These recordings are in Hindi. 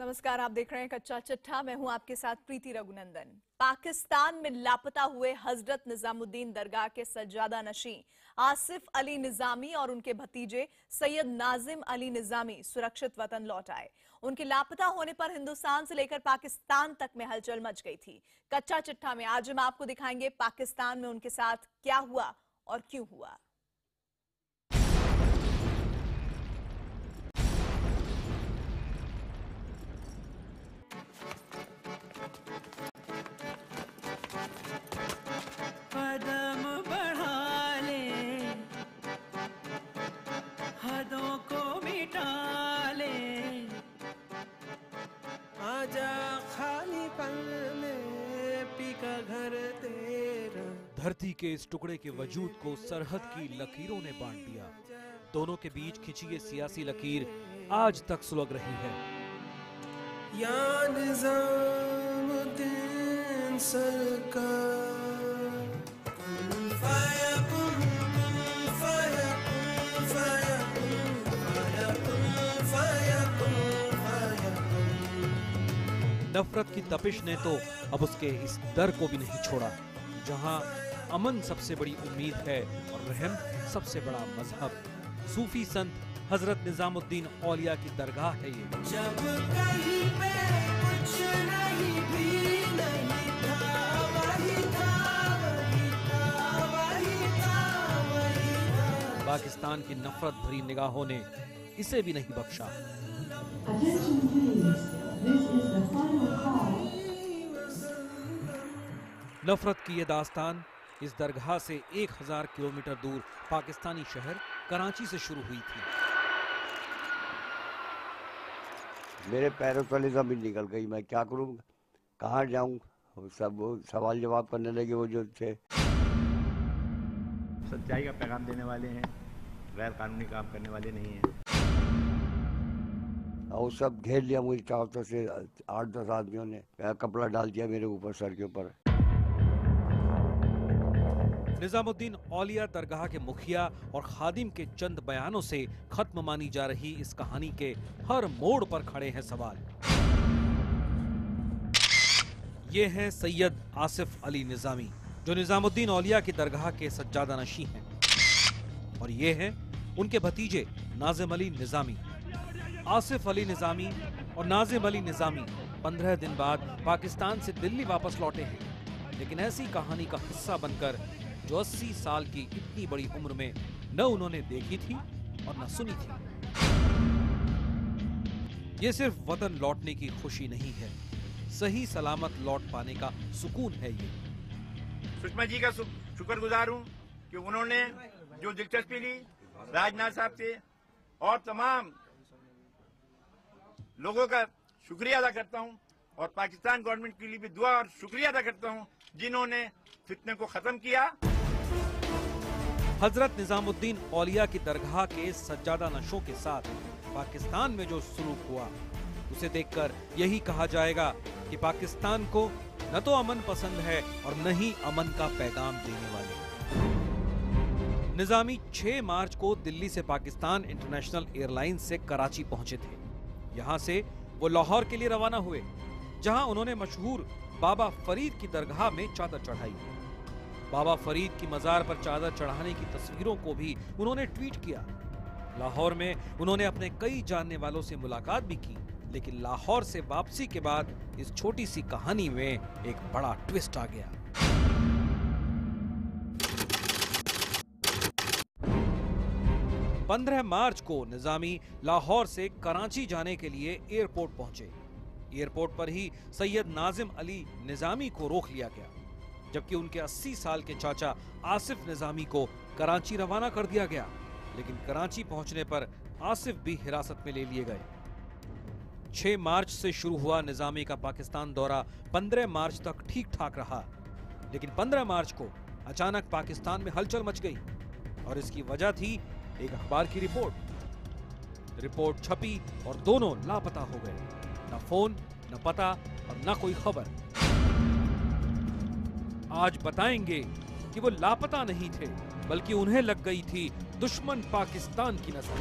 नमस्कार, आप देख रहे हैं कच्चा चिट्ठा। मैं हूं आपके साथ प्रीति रघुनंदन। पाकिस्तान में लापता हुए हजरत निजामुद्दीन दरगाह के सज्जादा नशीं आसिफ अली निजामी और उनके भतीजे सैयद नाजिम अली निजामी सुरक्षित वतन लौट आए। उनके लापता होने पर हिंदुस्तान से लेकर पाकिस्तान तक में हलचल मच गई थी। कच्चा चिट्ठा में आज हम आपको दिखाएंगे पाकिस्तान में उनके साथ क्या हुआ और क्यों हुआ। कदम बढ़ा ले, हदों को मिटा ले, आजा खाली पल में पीका घर तेरा। धरती के इस टुकड़े के वजूद को सरहद की लकीरों ने बांट दिया। दोनों के बीच खिंची ये सियासी लकीर आज तक सुलग रही है। या निजामुद्दीन सरकार, नफरत की तपिश ने तो अब उसके इस दर को भी नहीं छोड़ा, जहां अमन सबसे बड़ी उम्मीद है और रहम सबसे बड़ा मजहब। सूफी संत हजरत निजामुद्दीन औलिया की दरगाह है ये। जब कहीं पे कुछ नहीं भी नहीं था, वही था, वही था, वही था, वही था। पाकिस्तान की नफरत भरी निगाहों ने इसे भी नहीं बख्शा। नफरत की ये दास्तान इस दरगाह से 1000 किलोमीटर दूर पाकिस्तानी शहर कराची से शुरू हुई थी। मेरे पैरों तले जमीन निकल गई। मैं क्या करूं, कहाँ जाऊं? सब वो सवाल जवाब करने लगे वो जो थे। सच्चाई का पैगाम देने वाले हैं, गैर कानूनी काम करने वाले नहीं हैं। और सब घेर लिया मुझे चारों तरफ से। 8-10 आदमियों ने कपड़ा डाल दिया मेरे ऊपर, सर के ऊपर। निजामुद्दीन औलिया दरगाह के मुखिया और खादिम के चंद बयानों से खत्म मानी जा रही इस कहानी के हर मोड़ पर खड़े हैं सवाल। ये हैं सैयद आसिफ अली निजामी, जो निजामुद्दीन औलिया की दरगाह के सज्जादा नशीं हैं, और ये हैं उनके भतीजे नाजिम अली निजामी। आसिफ अली निजामी और नाजिम अली निजामी 15 दिन बाद पाकिस्तान से दिल्ली वापस लौटे हैं, लेकिन ऐसी कहानी का हिस्सा बनकर जो 80 साल की इतनी बड़ी उम्र में न उन्होंने देखी थी और न सुनी थी। ये सिर्फ वतन लौटने की खुशी नहीं है, सही सलामत लौट पाने का सुकून है ये। सुषमा जी का शुक्रगुजार हूँ कि उन्होंने जो दिलचस्पी ली राजनाथ साहब से, और तमाम लोगों का शुक्रिया अदा करता हूँ, और पाकिस्तान गवर्नमेंट के लिए भी दुआ और शुक्रिया अदा करता हूँ जिन्होंने फितने को खत्म किया। हजरत निजामुद्दीन औलिया की दरगाह के सज्जादा नशों के साथ पाकिस्तान में जो सलूक हुआ, उसे देखकर यही कहा जाएगा कि पाकिस्तान को न तो अमन पसंद है और न ही अमन का पैगाम देने वाले। निजामी 6 मार्च को दिल्ली से पाकिस्तान इंटरनेशनल एयरलाइंस से कराची पहुंचे थे। यहां से वो लाहौर के लिए रवाना हुए, जहां उन्होंने मशहूर बाबा फरीद की दरगाह में चादर चढ़ाई। बाबा फरीद की मजार पर चादर चढ़ाने की तस्वीरों को भी उन्होंने ट्वीट किया। लाहौर में उन्होंने अपने कई जानने वालों से मुलाकात भी की, लेकिन लाहौर से वापसी के बाद इस छोटी सी कहानी में एक बड़ा ट्विस्ट आ गया। पंद्रह मार्च को निजामी लाहौर से कराची जाने के लिए एयरपोर्ट पहुंचे। एयरपोर्ट पर ही सैयद नाजिम अली निजामी को रोक लिया गया, जबकि उनके 80 साल के चाचा आसिफ निजामी को कराची रवाना कर दिया गया। लेकिन कराची पहुंचने पर आसिफ भी हिरासत में ले लिए गए। 6 मार्च से शुरू हुआ निजामी का पाकिस्तान दौरा 15 मार्च तक ठीक ठाक रहा, लेकिन 15 मार्च को अचानक पाकिस्तान में हलचल मच गई, और इसकी वजह थी एक अखबार की रिपोर्ट छपी और दोनों लापता हो गए। न फोन, न पता और न कोई खबर। आज बताएंगे कि वो लापता नहीं थे, बल्कि उन्हें लग गई थी दुश्मन पाकिस्तान की नजर।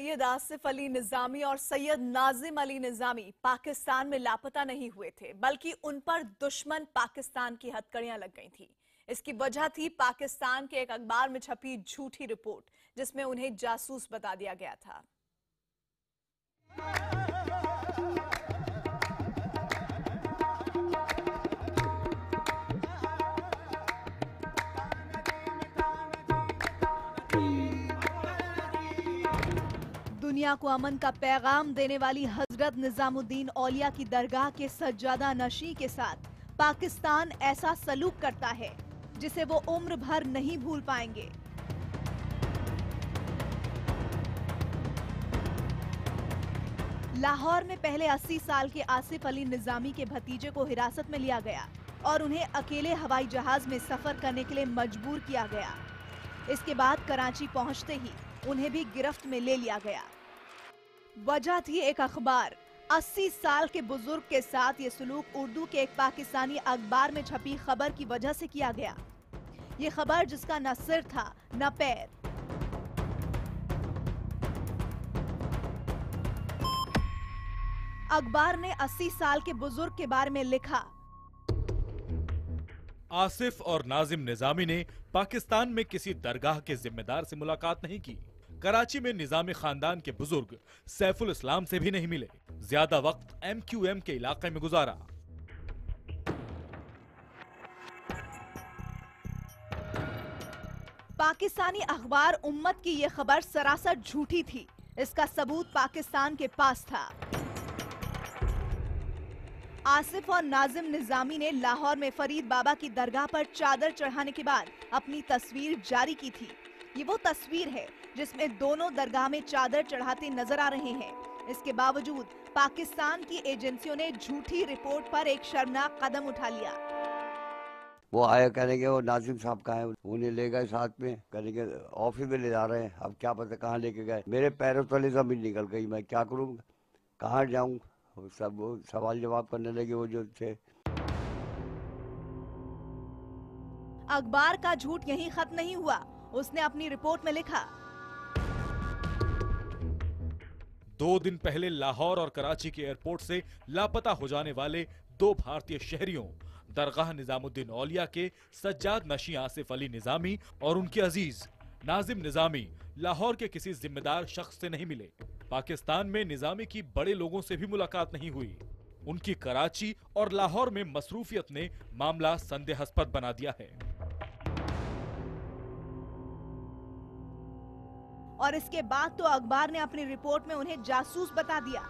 सैयद आसिफ अली निजामी और सैयद नाजिम अली निजामी पाकिस्तान में लापता नहीं हुए थे, बल्कि उन पर दुश्मन पाकिस्तान की हथकड़ियां लग गई थी। इसकी वजह थी पाकिस्तान के एक अखबार में छपी झूठी रिपोर्ट, जिसमें उन्हें जासूस बता दिया गया था। दुनिया को अमन का पैगाम देने वाली हजरत निजामुद्दीन औलिया की दरगाह के सज्जादा नशी के साथ पाकिस्तान ऐसा सलूक करता है जिसे वो उम्र भर नहीं भूल पाएंगे। लाहौर में पहले 80 साल के आसिफ अली निजामी के भतीजे को हिरासत में लिया गया और उन्हें अकेले हवाई जहाज में सफर करने के लिए मजबूर किया गया। इसके बाद कराची पहुंचते ही उन्हें भी गिरफ्त में ले लिया गया। वजह थी एक अखबार। 80 साल के बुजुर्ग के साथ ये सलूक उर्दू के एक पाकिस्तानी अखबार में छपी खबर की वजह से किया गया। ये खबर जिसका न सिर था न पैर। अखबार ने 80 साल के बुजुर्ग के बारे में लिखा, आसिफ और नाजिम निजामी ने पाकिस्तान में किसी दरगाह के जिम्मेदार से मुलाकात नहीं की। कराची में निजामी खानदान के बुजुर्ग सैफुल इस्लाम से भी नहीं मिले। ज्यादा वक्त MQM के इलाके में गुजारा। पाकिस्तानी अखबार उम्मत की ये खबर सरासर झूठी थी। इसका सबूत पाकिस्तान के पास था। आसिफ और नाजिम निजामी ने लाहौर में फरीद बाबा की दरगाह पर चादर चढ़ाने के बाद अपनी तस्वीर जारी की थी। ये वो तस्वीर है जिसमें दोनों दरगाह में चादर चढ़ाते नजर आ रहे हैं। इसके बावजूद पाकिस्तान की एजेंसियों ने झूठी रिपोर्ट पर एक शर्मनाक कदम उठा लिया। वो आए करेंगे वो नाजिम साहब का है, उन्हें ले गए साथ में करेंगे ऑफिस में ले जा रहे हैं। अब क्या पता कहाँ लेके गए। मेरे पैरों तले जमीन निकल गई। मैं क्या करूँगा, कहाँ जाऊँ। सब वो सवाल जवाब करने लगे वो जो थे। अखबार का झूठ यहीं खत्म नहीं हुआ। उसने अपनी रिपोर्ट में लिखा, 2 दिन पहले लाहौर और कराची के एयरपोर्ट से लापता हो जाने वाले 2 भारतीय शहरियों दरगाह निजामुद्दीन औलिया के सज्जाद नशी आसिफ अली निजामी और उनके अजीज नाजिम निजामी लाहौर के किसी जिम्मेदार शख्स से नहीं मिले। पाकिस्तान में निजामी की बड़े लोगों से भी मुलाकात नहीं हुई। उनकी कराची और लाहौर में मसरूफियत ने मामला संदेहास्पद बना दिया है। और इसके बाद तो अखबार ने अपनी रिपोर्ट में उन्हें जासूस बता दिया।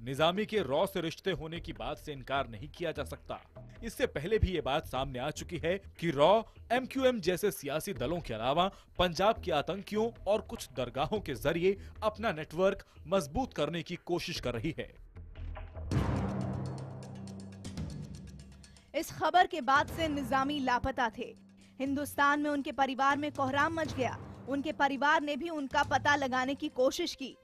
निजामी के रॉ से रिश्ते होने की बात से इनकार नहीं किया जा सकता। इससे पहले भी ये बात सामने आ चुकी है कि रॉ MQM जैसे सियासी दलों के अलावा पंजाब के आतंकियों और कुछ दरगाहों के जरिए अपना नेटवर्क मजबूत करने की कोशिश कर रही है। इस खबर के बाद से निजामी लापता थे। हिंदुस्तान में उनके परिवार में कोहराम मच गया। उनके परिवार ने भी उनका पता लगाने की कोशिश की।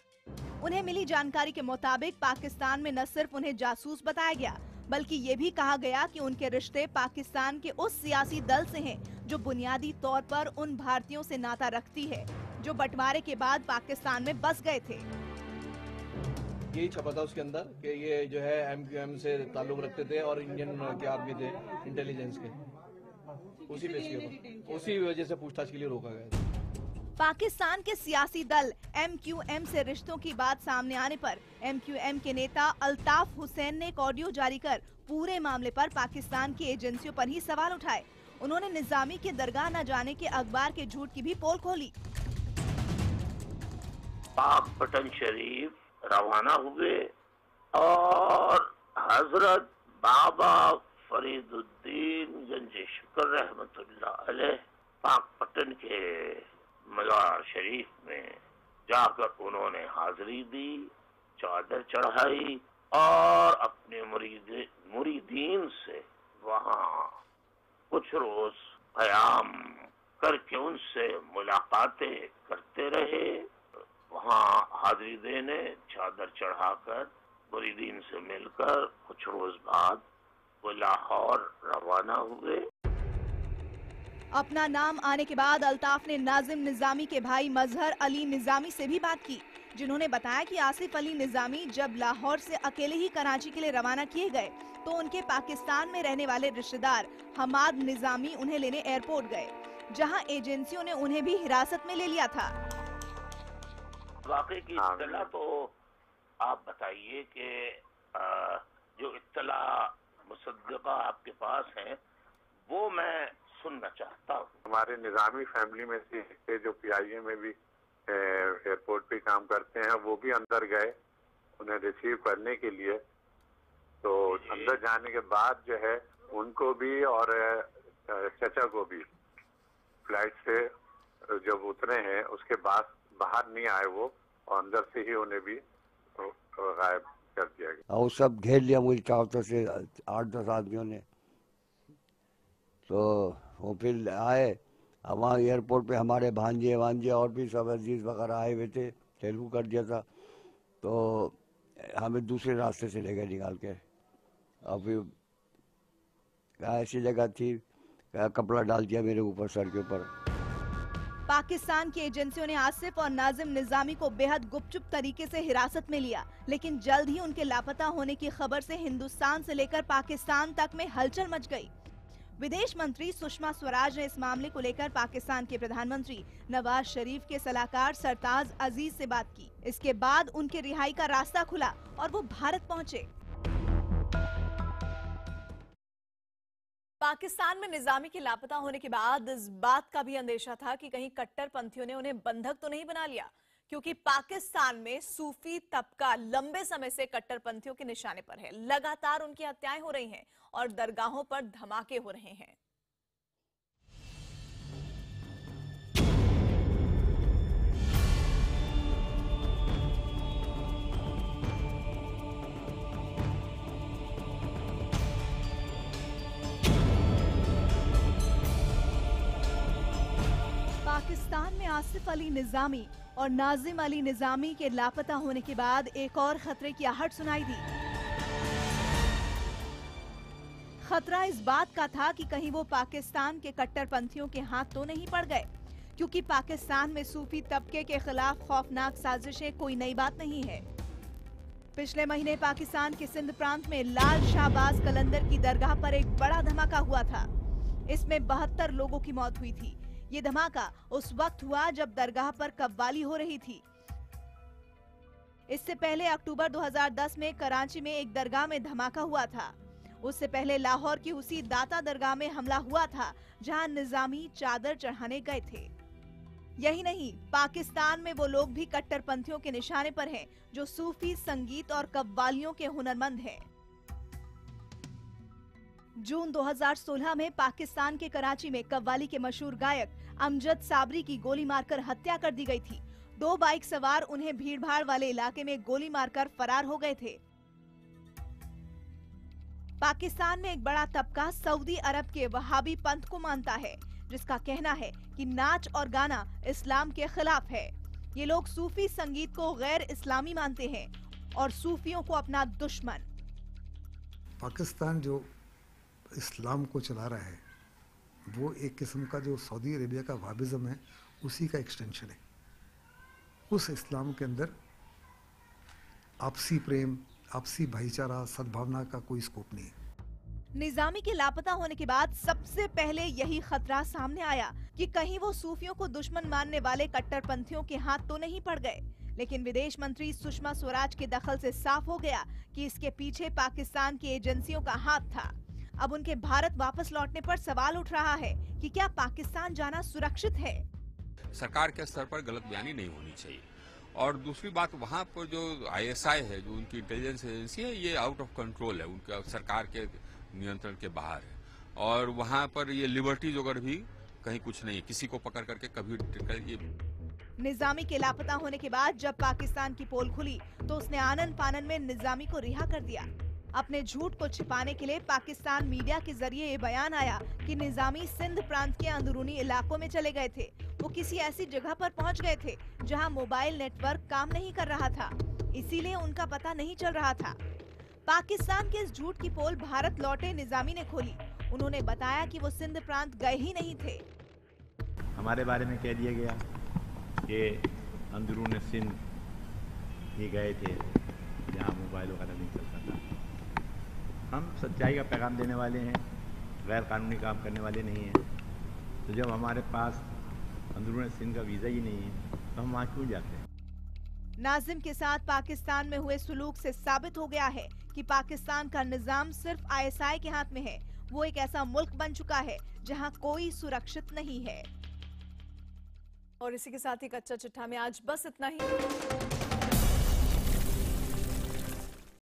उन्हें मिली जानकारी के मुताबिक पाकिस्तान में न सिर्फ उन्हें जासूस बताया गया, बल्कि ये भी कहा गया कि उनके रिश्ते पाकिस्तान के उस सियासी दल से हैं जो बुनियादी तौर पर उन भारतीयों से नाता रखती है जो बंटवारे के बाद पाकिस्तान में बस गए थे। यही छपा था उसके अंदर कि ये जो है MQM से ताल्लुक रखते थे और इंडियन के आदमी थे इंटेलिजेंस के। उसी वजह से पूछताछ के लिए रोका गया। पाकिस्तान के सियासी दल MQM से रिश्तों की बात सामने आने पर MQM के नेता अल्ताफ हुसैन ने एक ऑडियो जारी कर पूरे मामले पर पाकिस्तान की एजेंसियों पर ही सवाल उठाए। उन्होंने निजामी के दरगाह न जाने के अखबार के झूठ की भी पोल खोली। पाक पटन शरीफ रवाना हुए और हजरत बाबा फरीदुद्दीन गंज शुक्र रहमतुल्लाह अलैह पाक पटन के मज़ार शरीफ में जाकर उन्होंने हाजिरी दी, चादर चढ़ाई और अपने मुरीदीन से वहाँ कुछ रोज क़याम करके उनसे मुलाकातें करते रहे। वहाँ हाजिरी देने, चादर चढ़ाकर मुरीदीन से मिलकर कुछ रोज बाद वो लाहौर रवाना हुए। अपना नाम आने के बाद अल्ताफ ने नाजिम निजामी के भाई मजहर अली निजामी से भी बात की, जिन्होंने बताया कि आसिफ अली निजामी जब लाहौर से अकेले ही कराची के लिए रवाना किए गए तो उनके पाकिस्तान में रहने वाले रिश्तेदार हमाद निजामी उन्हें लेने एयरपोर्ट गए, जहां एजेंसियों ने उन्हें भी हिरासत में ले लिया था। वाकई की इत्तला तो आप बताइए कि जो इत्तला मुसद्दका आपके पास है वो मैं सुनना चाहता हूँ। हमारे निजामी फैमिली में से जो PIA में भी एयरपोर्ट पे काम करते हैं वो भी अंदर गए उन्हें रिसीव करने के लिए। तो अंदर जाने के बाद जो है उनको भी और चचा को भी फ्लाइट से जब उतरे हैं उसके बाद बाहर नहीं आए वो, और अंदर से ही उन्हें भी गायब कर दिया गया। और सब घेर लिया मुझे चारों तरफ से 8-10 आदमियों ने। तो वो फिर आए, अब वहाँ एयरपोर्ट पे हमारे भांजे और भी सब अजीज वगैरह आए हुए थे, तेलुगु कर दिया था। तो हमें दूसरे रास्ते से ले गए निकाल के, और फिर ऐसी जगह थी कपड़ा डाल दिया मेरे ऊपर, सर के ऊपर। पाकिस्तान की एजेंसियों ने आसिफ और नाजिम निजामी को बेहद गुपचुप तरीके से हिरासत में लिया, लेकिन जल्द ही उनके लापता होने की खबर से हिंदुस्तान से लेकर पाकिस्तान तक में हलचल मच गई। विदेश मंत्री सुषमा स्वराज ने इस मामले को लेकर पाकिस्तान के प्रधानमंत्री नवाज शरीफ के सलाहकार सरताज अजीज से बात की। इसके बाद उनके रिहाई का रास्ता खुला और वो भारत पहुंचे। पाकिस्तान में निजामी के लापता होने के बाद इस बात का भी अंदेशा था कि कहीं कट्टरपंथियों ने उन्हें बंधक तो नहीं बना लिया, क्योंकि पाकिस्तान में सूफी तबका लंबे समय से कट्टरपंथियों के निशाने पर है। लगातार उनकी हत्याएं हो रही हैं और दरगाहों पर धमाके हो रहे हैं। पाकिस्तान में आसिफ अली निजामी और नाजिम अली निजामी के लापता होने के बाद एक और खतरे की आहट सुनाई दी। खतरा इस बात का था कि कहीं वो पाकिस्तान के कट्टरपंथियों के हाथ तो नहीं पड़ गए, क्योंकि पाकिस्तान में सूफी तबके के खिलाफ खौफनाक साजिशें कोई नई बात नहीं है। पिछले महीने पाकिस्तान के सिंध प्रांत में लाल शाहबाज कलंदर की दरगाह पर एक बड़ा धमाका हुआ था। इसमें 72 लोगों की मौत हुई थी। ये धमाका उस वक्त हुआ जब दरगाह पर कव्वाली हो रही थी। इससे पहले अक्टूबर 2010 में कराची में एक दरगाह में धमाका हुआ था। उससे पहले लाहौर की उसी दाता दरगाह में हमला हुआ था, जहां निजामी चादर चढ़ाने गए थे। यही नहीं, पाकिस्तान में वो लोग भी कट्टरपंथियों के निशाने पर हैं, जो सूफी संगीत और कव्वालियों के हुनरमंद हैं। जून 2016 में पाकिस्तान के कराची में कव्वाली के मशहूर गायक अमजद साबरी की गोली मारकर हत्या कर दी गई थी। 2 बाइक सवार उन्हें भीड़भाड़ वाले इलाके में गोली मारकर फरार हो गए थे। पाकिस्तान में एक बड़ा तबका सऊदी अरब के वहाबी पंथ को मानता है, जिसका कहना है कि नाच और गाना इस्लाम के खिलाफ है। ये लोग सूफी संगीत को गैर इस्लामी मानते हैं और सूफियों को अपना दुश्मन। पाकिस्तान जो इस्लाम को चला रहा है वो एक किस्म का जो सऊदी अरेबिया का वहाबिज़म है उसी का एक्सटेंशन है। उस इस्लाम के अंदर आपसी प्रेम, आपसी भाईचारा, सद्भावना का कोई स्कोप नहीं है। निजामी के लापता होने के बाद सबसे पहले यही खतरा सामने आया कि कहीं वो सूफियों को दुश्मन मानने वाले कट्टरपंथियों के हाथ तो नहीं पड़ गए। लेकिन विदेश मंत्री सुषमा स्वराज के दखल से साफ हो गया कि इसके पीछे पाकिस्तान की एजेंसियों का हाथ था। अब उनके भारत वापस लौटने पर सवाल उठ रहा है कि क्या पाकिस्तान जाना सुरक्षित है। सरकार के स्तर पर गलत बयानी नहीं होनी चाहिए। और दूसरी बात, वहाँ पर जो ISI है, जो उनकी इंटेलिजेंस एजेंसी है, ये आउट ऑफ कंट्रोल है, उनका सरकार के नियंत्रण के बाहर है। और वहाँ पर ये लिबर्टीज वगैरह भी कहीं कुछ नहीं है, किसी को पकड़ करके कभी ये। निजामी के लापता होने के बाद जब पाकिस्तान की पोल खुली तो उसने आनन फानन में निजामी को रिहा कर दिया। अपने झूठ को छिपाने के लिए पाकिस्तान मीडिया के जरिए ये बयान आया कि निजामी सिंध प्रांत के अंदरूनी इलाकों में चले गए थे। वो किसी ऐसी जगह पर पहुंच गए थे जहां मोबाइल नेटवर्क काम नहीं कर रहा था, इसीलिए उनका पता नहीं चल रहा था। पाकिस्तान के इस झूठ की पोल भारत लौटे निजामी ने खोली। उन्होंने बताया कि वो सिंध प्रांत गए ही नहीं थे। हमारे बारे में कह दिया गया कि अंदरून सिंध ही गए थे जहाँ मोबाइल वगैरह नहीं चलता था। हम सच्चाई का पैगाम देने वाले हैं, गैर कानूनी काम करने वाले नहीं हैं। तो जब हमारे पास अंदरून सिंध का वीज़ा ही नहीं है तो हम वहाँ क्यों जाते हैं? नाजिम के साथ पाकिस्तान में हुए सुलूक से साबित हो गया है कि पाकिस्तान का निजाम सिर्फ आईएसआई के हाथ में है। वो एक ऐसा मुल्क बन चुका है जहां कोई सुरक्षित नहीं है। और इसी के साथ ही कच्चा चिट्ठा में आज बस इतना ही।